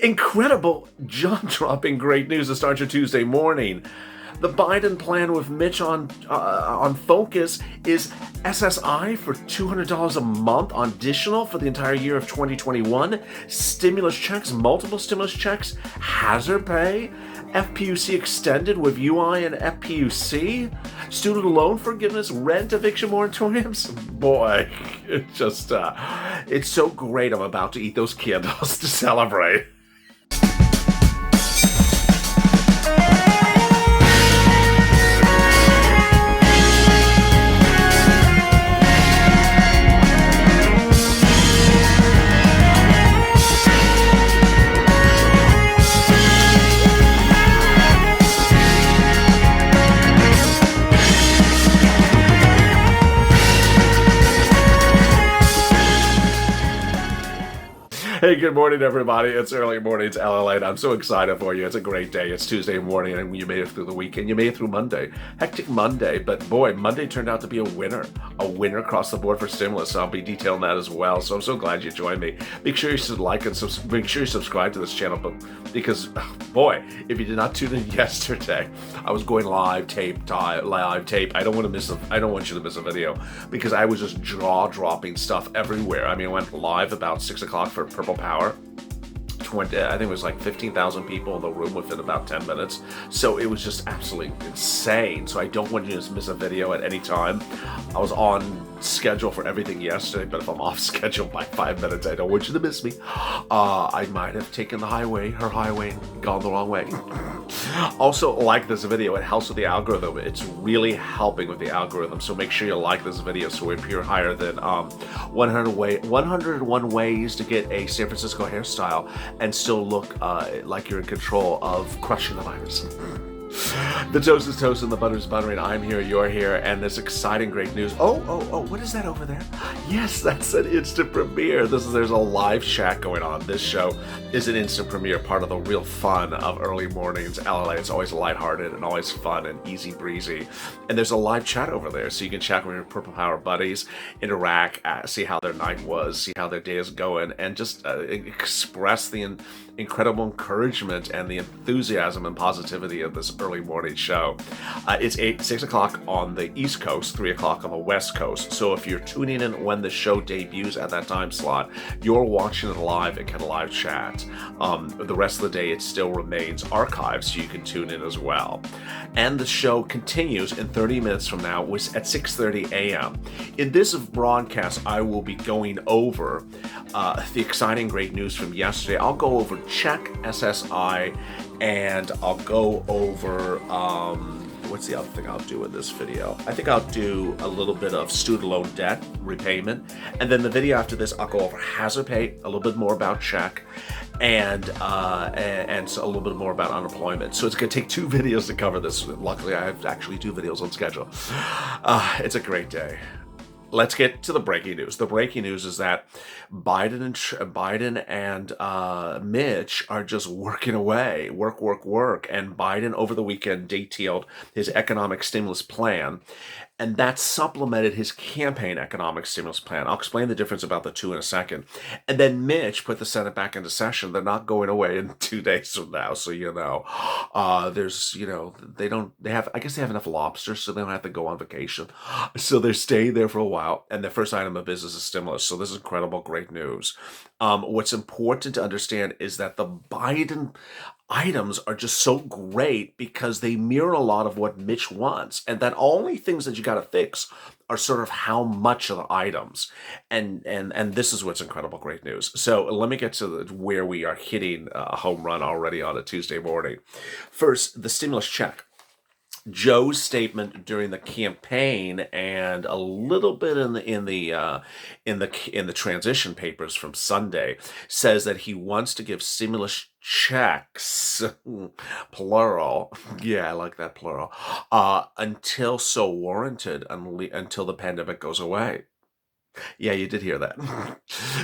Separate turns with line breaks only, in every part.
Incredible, jaw-dropping great news to start your Tuesday morning. The Biden plan with Mitch on Focus is SSI for $200 a month additional for the entire year of 2021. Stimulus checks, multiple stimulus checks, hazard pay, FPUC extended with UI and FPUC, student loan forgiveness, rent eviction moratoriums. Boy, it's so great. I'm about to eat those candles to celebrate. Hey, good morning, everybody. It's early morning. It's LALATE. I'm so excited for you. It's a great day. It's Tuesday morning, and you made it through the weekend. You made it through Monday. Hectic Monday, but boy, Monday turned out to be a winner across the board for stimulus. So I'll be detailing that as well. So I'm so glad you joined me. Make sure you should like and make sure you subscribe to this channel, because boy, if you did not tune in yesterday, I was going live tape. I don't want you to miss a video because I was just jaw-dropping stuff everywhere. I mean, I went live about 6 o'clock for Purple Power. I think it was like 15,000 people in the room within about 10 minutes. So it was just absolutely insane. So I don't want you to miss a video at any time. I was on schedule for everything yesterday, but if I'm off schedule by 5 minutes, I don't want you to miss me. I might have taken her highway, and gone the wrong way. Also, like this video. It helps with the algorithm. It's really helping with the algorithm. So make sure you like this video so we appear higher than 101 ways to get a San Francisco hairstyle and still look like you're in control of crushing the virus. The toast is toast and the butter is buttering. I'm here, you're here, and this exciting great news. Oh, what is that over there? Yes, that's an instant premiere. There's a live chat going on. This show is an instant premiere, part of the real fun of early mornings. LA, it's always lighthearted and always fun and easy breezy. And there's a live chat over there, so you can chat with your Purple Power buddies, interact, see how their night was, see how their day is going, and just express the incredible encouragement and the enthusiasm and positivity of this early morning show. It's 6 o'clock on the East Coast, 3 o'clock on the West Coast. So if you're tuning in when the show debuts at that time slot, you're watching it live and can live chat. The rest of the day, it still remains archived, so you can tune in as well. And the show continues in 30 minutes from now at 6:30 a.m. In this broadcast, I will be going over the exciting great news from yesterday. I'll go over check SSI, and I'll go over what's the other thing I'll do in this video? I think I'll do a little bit of student loan debt repayment, and then the video after this I'll go over hazard pay, a little bit more about check, and so a little bit more about unemployment. So it's going to take 2 videos to cover this. Luckily, I have actually 2 videos on schedule. It's a great day. Let's get to the breaking news. The breaking news is that Biden and Mitch are just working away, work. And Biden over the weekend detailed his economic stimulus plan, and that supplemented his campaign economic stimulus plan. I'll explain the difference about the two in a second. And then Mitch put the Senate back into session. They're not going away in 2 days from now, so I guess they have enough lobsters, so they don't have to go on vacation. So they're staying there for a while, and their first item of business is stimulus. So this is incredible, great news. What's important to understand is that the Biden items are just so great because they mirror a lot of what Mitch wants, and that only things that you got to fix are sort of how much of the items, and this is what's incredible great news. So let me get to where we are hitting a home run already on a Tuesday morning. First, the stimulus check. Joe's statement during the campaign and a little bit in the transition papers from Sunday says that he wants to give stimulus checks, plural. Yeah, I like that plural. Until so warranted, until the pandemic goes away. Yeah, you did hear that.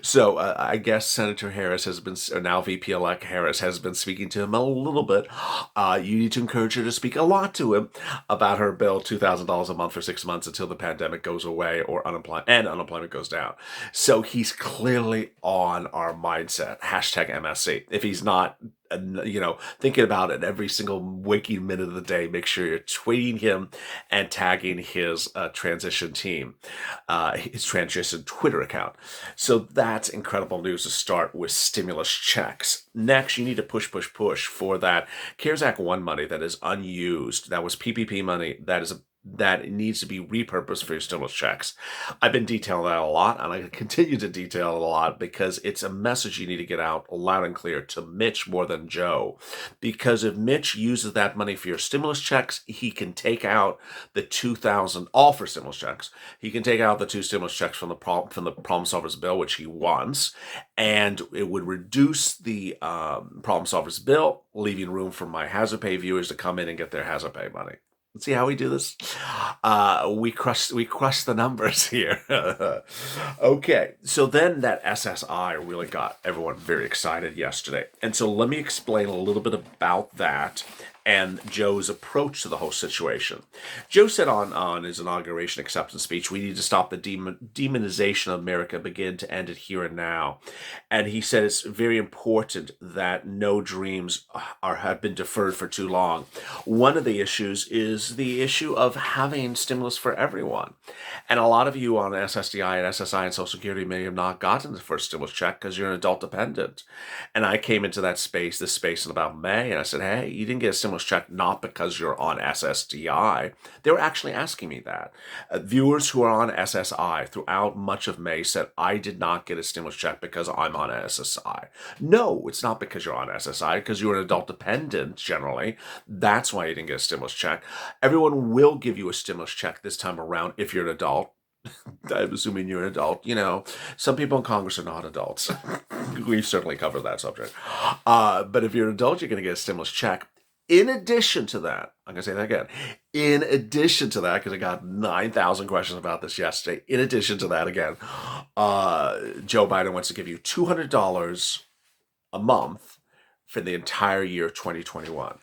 So I guess Senator Harris has been, or now VP-elect Harris has been speaking to him a little bit. You need to encourage her to speak a lot to him about her bill, $2,000 a month for 6 months until the pandemic goes away or unemployment goes down. So he's clearly on our mindset. Hashtag MSC. If he's not, thinking about it every single waking minute of the day, make sure you're tweeting him and tagging his transition team, his transition Twitter account. So that's incredible news to start with stimulus checks. Next, you need to push for that CARES Act 1 money that is unused. That was PPP money that needs to be repurposed for your stimulus checks. I've been detailing that a lot, and I continue to detail it a lot because it's a message you need to get out loud and clear to Mitch more than Joe. Because if Mitch uses that money for your stimulus checks, he can take out the 2,000 all for stimulus checks. He can take out the 2 stimulus checks from the problem solvers bill, which he wants, and it would reduce the problem solvers bill, leaving room for my hazard pay viewers to come in and get their hazard pay money. Let's see how we do this. We crush the numbers here. Okay, so then that SSI really got everyone very excited yesterday. And so let me explain a little bit about that and Joe's approach to the whole situation. Joe said on his inauguration acceptance speech, we need to stop the demonization of America, begin to end it here and now. And he said it's very important that no dreams have been deferred for too long. One of the issues is the issue of having stimulus for everyone. And a lot of you on SSDI and SSI and Social Security may have not gotten the first stimulus check because you're an adult dependent. And I came into this space in about May, and I said, hey, you didn't get a stimulus check not because you're on SSDI. They were actually asking me that. Viewers who are on SSI throughout much of May said, I did not get a stimulus check because I'm on SSI. No, it's not because you're on SSI, because you're an adult dependent generally. That's why you didn't get a stimulus check. Everyone will give you a stimulus check this time around if you're an adult. I'm assuming you're an adult. Some people in Congress are not adults. We've certainly covered that subject. But if you're an adult, you're going to get a stimulus check. In addition to that, I'm going to say that again. In addition to that, because I got 9,000 questions about this yesterday. In addition to that, again, Joe Biden wants to give you $200 a month for the entire year 2021.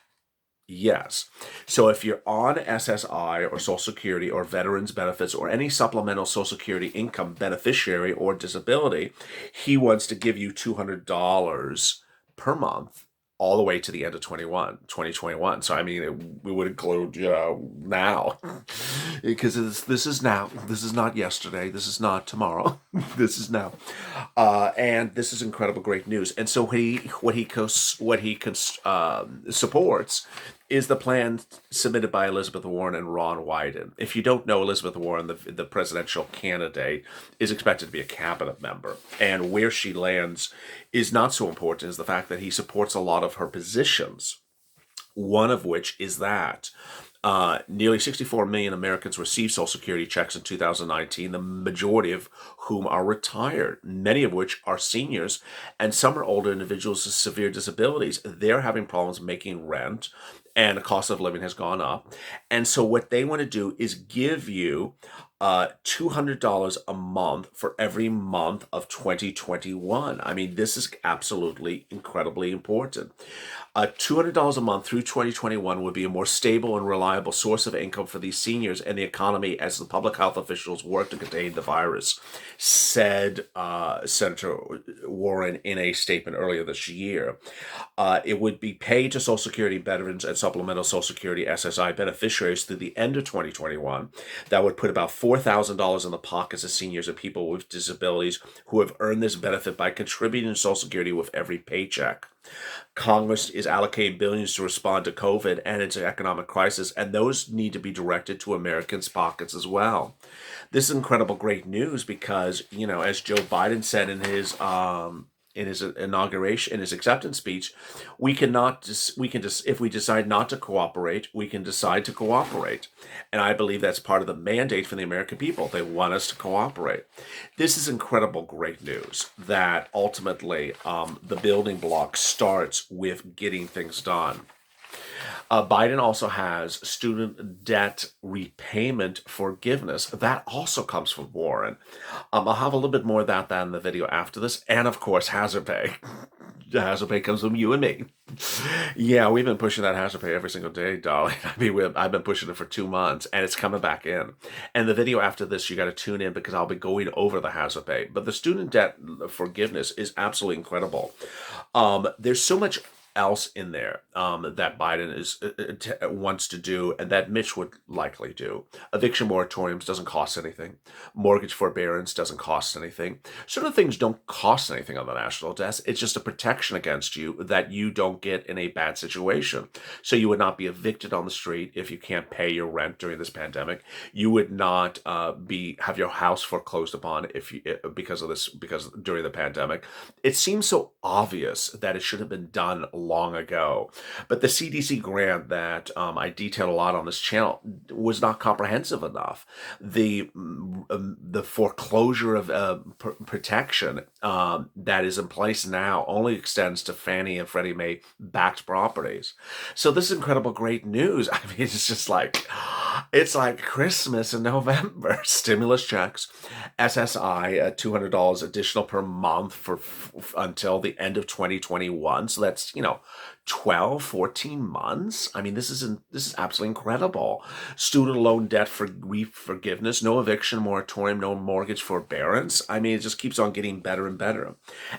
Yes. So if you're on SSI or Social Security or Veterans Benefits or any supplemental Social Security income beneficiary or disability, he wants to give you $200 per month all the way to the end of 2021. So, I mean, we would include, now. Because this is now. This is not yesterday. This is not tomorrow. This is now. And this is incredible, great news. And so what he supports is the plan submitted by Elizabeth Warren and Ron Wyden. If you don't know, Elizabeth Warren, the presidential candidate, is expected to be a cabinet member. And where she lands is not so important as the fact that he supports a lot of her positions, one of which is that nearly 64 million Americans received Social Security checks in 2019, the majority of whom are retired, many of which are seniors, and some are older individuals with severe disabilities. They're having problems making rent, and the cost of living has gone up. And so what they want to do is give you $200 a month for every month of 2021. I mean, this is absolutely incredibly important. $200 a month through 2021 would be a more stable and reliable source of income for these seniors and the economy as the public health officials work to contain the virus, said Senator Warren in a statement earlier this year. It would be paid to Social Security veterans and supplemental Social Security SSI beneficiaries through the end of 2021. That would put about $4,000 in the pockets of seniors and people with disabilities who have earned this benefit by contributing to Social Security with every paycheck. Congress is allocating billions to respond to COVID and its economic crisis, and those need to be directed to Americans' pockets as well. This is incredible, great news because, as Joe Biden said in his inauguration, in his acceptance speech, if we decide not to cooperate, we can decide to cooperate. And I believe that's part of the mandate for the American people. They want us to cooperate. This is incredible, great news that ultimately the building block starts with getting things done. Biden also has student debt repayment forgiveness. That also comes from Warren. I'll have a little bit more of that in the video after this. And of course, hazard pay. Hazard pay comes from you and me. Yeah, we've been pushing that hazard pay every single day, darling. I mean, I've been pushing it for 2 months, and it's coming back in. And the video after this, you got to tune in because I'll be going over the hazard pay. But the student debt forgiveness is absolutely incredible. There's so much else in there that Biden wants to do and that Mitch would likely do. Eviction moratoriums doesn't cost anything. Mortgage forbearance doesn't cost anything. Certain things don't cost anything on the national debt. It's just a protection against you that you don't get in a bad situation. So you would not be evicted on the street if you can't pay your rent during this pandemic. You would not have your house foreclosed upon because during the pandemic. It seems so obvious that it should have been done long ago. But the CDC grant that I detailed a lot on this channel was not comprehensive enough. The foreclosure of protection that is in place now only extends to Fannie and Freddie Mae backed properties. So this is incredible, great news. I mean, it's just it's like Christmas in November. Stimulus checks, SSI at $200 additional per month until the end of 2021. So that's 12, 14 months. I mean, this is absolutely incredible. Student loan debt forgiveness, no eviction moratorium, no mortgage forbearance. I mean, it just keeps on getting better and better.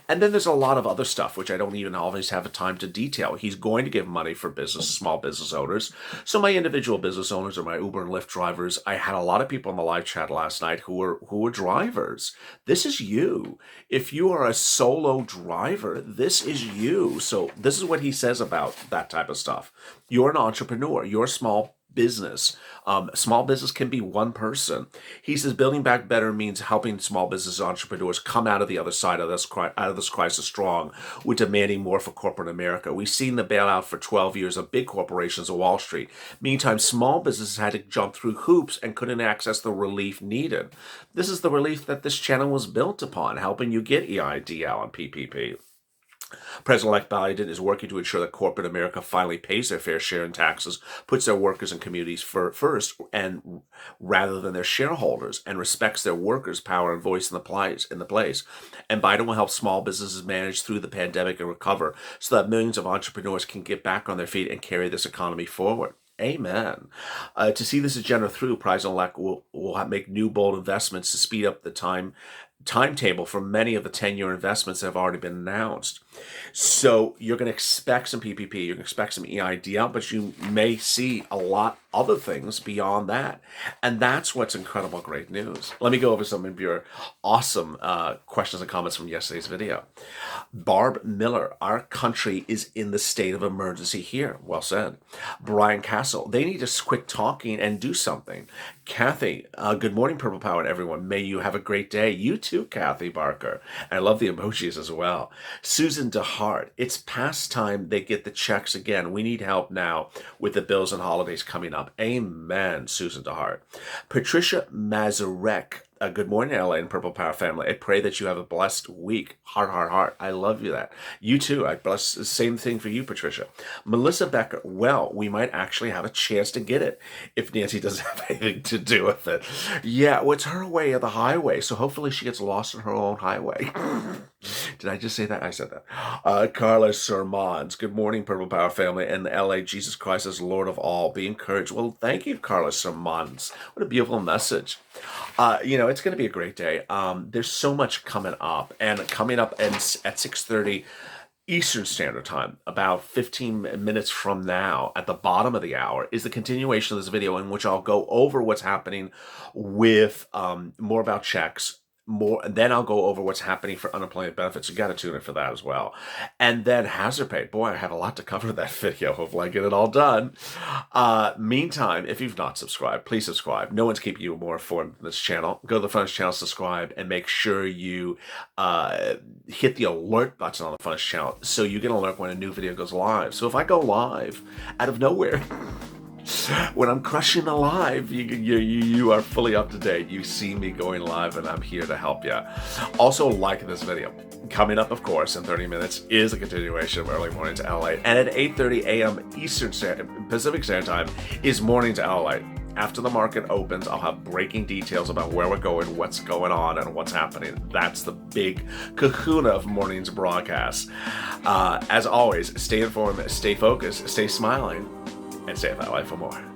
And then there's a lot of other stuff, which I don't even always have the time to detail. He's going to give money for small business owners. So my individual business owners or my Uber and Lyft drivers, I had a lot of people in the live chat last night who were drivers. This is you. If you are a solo driver, this is you. So this is what he says about that type of stuff. You're an entrepreneur. You're a small business. Small business can be one person. He says building back better means helping small business entrepreneurs come out of the other side of this crisis strong with demanding more for corporate America. We've seen the bailout for 12 years of big corporations on Wall Street. Meantime, small businesses had to jump through hoops and couldn't access the relief needed. This is the relief that this channel was built upon, helping you get EIDL and PPP. President-elect Biden is working to ensure that corporate America finally pays their fair share in taxes, puts their workers and communities first, and rather than their shareholders, and respects their workers' power and voice in the place. And Biden will help small businesses manage through the pandemic and recover, so that millions of entrepreneurs can get back on their feet and carry this economy forward. Amen. To see this agenda through, President-elect will make new bold investments to speed up the timetable for many of the 10-year investments that have already been announced. So you're going to expect some PPP, you're going to expect some EIDL, but you may see a lot other things beyond that. And that's what's incredible, great news. Let me go over some of your awesome questions and comments from yesterday's video. Barb Miller, our country is in the state of emergency here. Well said. Brian Castle, they need to quit talking and do something. Kathy, good morning, Purple Power, and everyone. May you have a great day. You too, Kathy Barker. And I love the emojis as well. Susan DeHart, it's past time they get the checks again. We need help now with the bills and holidays coming up. Amen, Susan DeHart. Patricia Mazurek, good morning, LA and Purple Power family. I pray that you have a blessed week. Heart, heart, heart. I love you that. You too. I bless the same thing for you, Patricia. Melissa Becker, well, we might actually have a chance to get it if Nancy doesn't have anything to do with it. Yeah, well, it's her way or the highway, so hopefully she gets lost on her own highway. Did I just say that? I said that. Carla Sermons, good morning, Purple Power family, and LA, Jesus Christ is Lord of all. Be encouraged. Well, thank you, Carla Sermons. What a beautiful message. It's going to be a great day. There's so much coming up, and coming up at 6:30 Eastern Standard Time, about 15 minutes from now, at the bottom of the hour, is the continuation of this video in which I'll go over what's happening with more about checks. And then I'll go over what's happening for unemployment benefits. You got to tune in for that as well. And then hazard pay. Boy, I have a lot to cover in that video. Hopefully I get it all done. Meantime, if you've not subscribed, please subscribe. No one's keeping you more informed than this channel. Go to the Funnest channel, subscribe, and make sure you hit the alert button on the Funnest channel so you get an alert when a new video goes live. So if I go live out of nowhere, when I'm crushing the live, you are fully up to date. You see me going live, and I'm here to help you. Also, like this video. Coming up, of course, in 30 minutes is a continuation of Early Mornings LALATE. And at 8:30 a.m. Pacific Standard Time is Mornings LALATE. After the market opens, I'll have breaking details about where we're going, what's going on, and what's happening. That's the big kahuna of morning's broadcast. As always, stay informed, stay focused, stay smiling, and stay at that life for more.